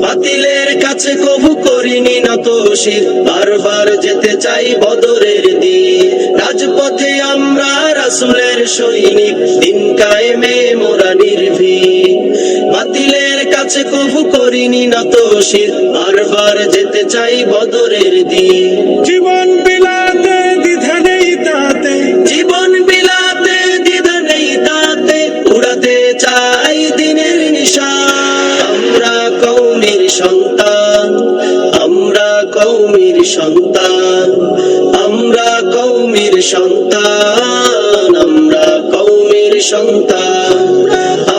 বাতিলের কাছে কবু করিনি নত শির, বারবার যেতে চাই বদরের দিন। রাজপথে আমরা রাসূলের সৈনিক, দিন কায়েমে মোরা নির্ভীক। বাতিলের কাছে কবু করিনি নত শির, বারবার যেতে চাই বদরের দিন। জীবন বিলাতে দ্বিধা নেই তাতে, জীবন বিলাতে দ্বিধা নেই তাতে, উড়াতে চাই দিনের নিশান। আমরা কওমের সন্তান, আমরা কওমের সন্তান, আমরা কওমের সন্তান, আমরা কওমের সন্তান,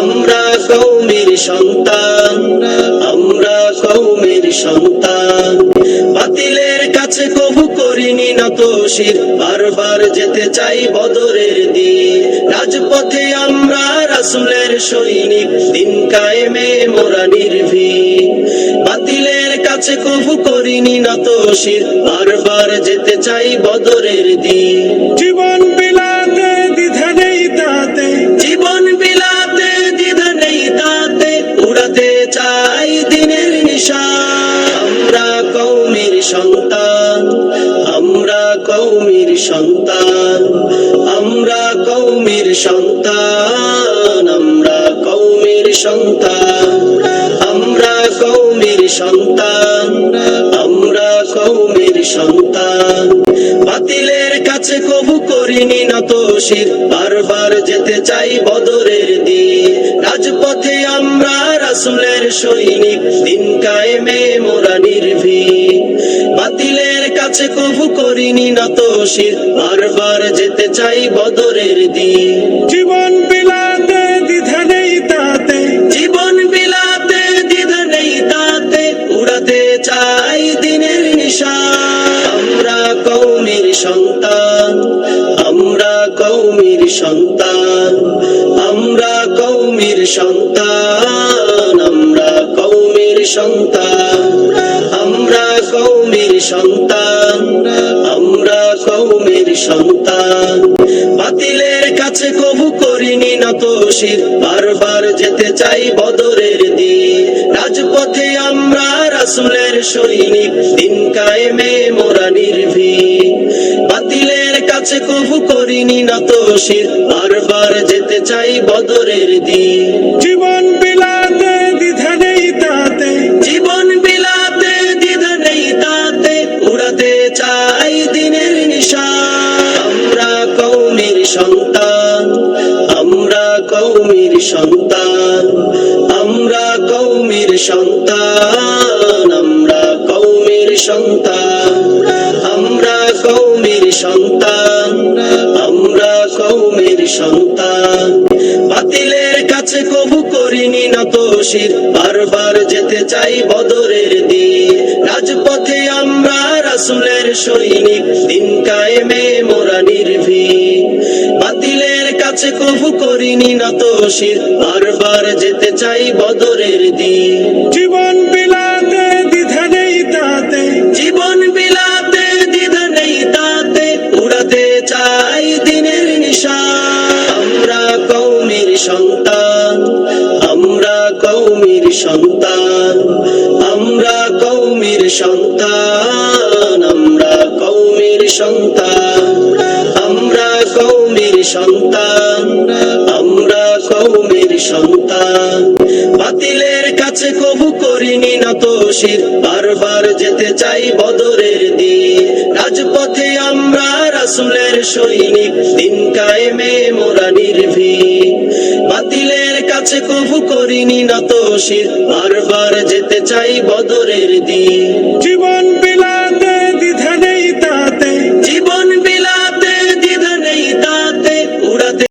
আমরা কওমের সন্তান, আমরা কওমের সন্তান। বাতিলের কাছে কবু করিনি নত শির, বারবার যেতে চাই বদরের দিন। রাজপথে আমরা রাসূলের সৈনিক, দিন কায়েমে মোরা নির্ভীক। বাতিলের কাছে কবু করিনি নত শির, বারবার যেতে চাই বদরের দিন। জীবন বিলাতে দ্বিধা নেই তাতে, জীবন বিলাতে দ্বিধা নেই তাতে, উড়াতে চাই দিনের নিশান। আমরা কওমের সন্তান, আমরা কওমের সন্তান, আমরা কওমের সন্তান, আমরা কওমের সন্তান, আমরা কওমের সন্তান, আমরা কওমের সন্তান। বাতিলের কাছে কবু করিনি নত শির, বারবার যেতে চাই বদরের দিন। রাজপথে আমরা রাসূলের সৈনিক, দিন কায়েমে মোরা নির্ভীক। বাতিলের কাছে কবু করিনি নত শির, বারবার যেতে চাই বদরের দিন। জীবন বিলাতে দ্বিধা নেই তাতে, জীবন বিলাতে দ্বিধা নেই তাতে, উড়াতে চাই দিনের নিশান। আমরা কওমের সন্তান, আমরা কওমের সন্তান, আমরা কওমের সন্তান, আমরা কওমের সন্তান, আমরা কওমের সন্তান, আমরা কওমের সন্তান। বাতিলের কাছে কবু করিনি নত শির, বারবার যেতে চাই বদরের দিন। রাজপথে আমরা রাসূলের সৈনিক, দিন কায়েমে মোরা নির্ভীক। বাতিলের কাছে কবু করিনি নত শির, বারবার যেতে চাই বদরের দিন। জীবন বিলাতে দ্বিধা নেই তাতে, জীবন বিলাতে দ্বিধা নেই তাতে, উড়াতে চাই দিনের নিশান। আমরা কওমের সন্তান, আমরা কওমের সন্তান, আমরা কওমের সন্তান, আমরা কওমের সন্তান, আমরা কওমের সন্তান, আমরা কওমের সন্তান। বাতিলের কাছে কবু করিনি নত শির, বারবার যেতে চাই বদরের দিন। রাজপথে আমরা রাসূলের সৈনিক, দিন কায়েমে মোরা নির্ভীক। বাতিলের কাছে কবু করিনি নত শির, বারবার যেতে চাই বদরের দিন। জীবন বিলাতে দ্বিধা নেই তাতে, জীবন বিলাতে দ্বিধা নেই তাতে, উড়াতে চাই দিনের নিশান। আমরা কওমের সন্তান, আমরা কওমের সন্তান, আমরা কওমের সন্তান, আমরা কওমের সন্তান। বাতিলের কাছে কবু করিনি নত শির, বারবার যেতে চাই বদরের দিন। জীবন বিলাতে দ্বিধা নেই তাতে, জীবন বিলাতে দ্বিধা নেই তাতে, উড়াতে চাই দিনের নিশান। আমরা কওমের সন্তান, আমরা কওমের সন্তান, আমরা কওমের সন্তান, আমরা কওমের সন্তান, আমরা কওমের সন্তান, আমরা কওমের সন্তান। বাতিলের কাছে কবু করিনি নত শির, বারবার যেতে চাই বদরের দিন। রাজপথে আমরা রাসূলের সৈনিক, দিন কায়েমে মোরা নির্ভীক। বাতিলের কাছে কবু করিনি নত শির, বারবার যেতে চাই বদরের দিন। জীবন